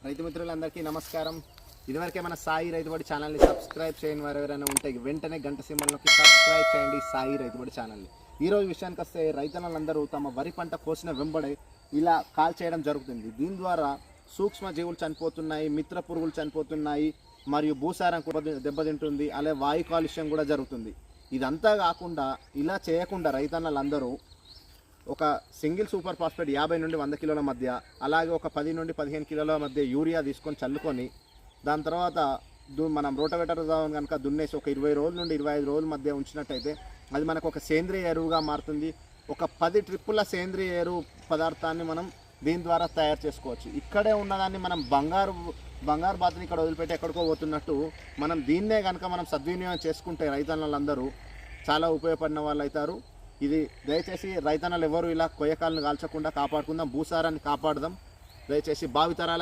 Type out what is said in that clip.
రైతు మిత్రులందరికీ నమస్కారం. ఇదివరకే మన సాయి రైతుబడి ఛానల్ని సబ్స్క్రైబ్ చేయని వారు ఎవరైనా ఉంటే వెంటనే గంట సింబల్లోకి సబ్స్క్రైబ్ చేయండి సాయి రైతుబడి ఛానల్ని. ఈరోజు విషయానికి వస్తే రైతన్నలందరూ తమ వరి పంట కోసిన వెంబడే ఇలా కాల్ చేయడం జరుగుతుంది. దీని ద్వారా సూక్ష్మజీవులు చనిపోతున్నాయి, మిత్ర పురుగులు చనిపోతున్నాయి, మరియు భూసారం కూడా దెబ్బతింటుంది, అలాగే వాయు కాలుష్యం కూడా జరుగుతుంది. ఇదంతా కాకుండా ఇలా చేయకుండా రైతన్నలందరూ ఒక సింగిల్ సూపర్ ఫాస్ఫేట్ 50 నుండి 100 కిలోల మధ్య, అలాగే ఒక 10 నుండి 15 కిలోల మధ్య యూరియా తీసుకొని చల్లుకొని దాని తర్వాత మనం రోటవేటర్ కనుక దున్నేసి ఒక 20 రోజుల నుండి 25 రోజుల మధ్య ఉంచినట్టయితే అది మనకు ఒక సేంద్రియ ఎరువుగా మారుతుంది. ఒక 10 ట్రిప్పుల సేంద్రియ ఎరువు పదార్థాన్ని మనం దీని ద్వారా తయారు చేసుకోవచ్చు. ఇక్కడే ఉన్నదాన్ని మనం బంగారు బాతుని ఇక్కడ వదిలిపెట్టి ఎక్కడికో పోతున్నట్టు మనం దీన్నే కనుక మనం సద్వినియోగం చేసుకుంటే రైతన్నలందరూ చాలా ఉపయోగపడిన వాళ్ళు అవుతారు. ఇది దయచేసి రైతన్నలు ఎవరు ఇలా కొయ్యకాలను కాల్చకుండా కాపాడుకుందాం, భూసారాన్ని కాపాడదాం. దయచేసి భావితరాల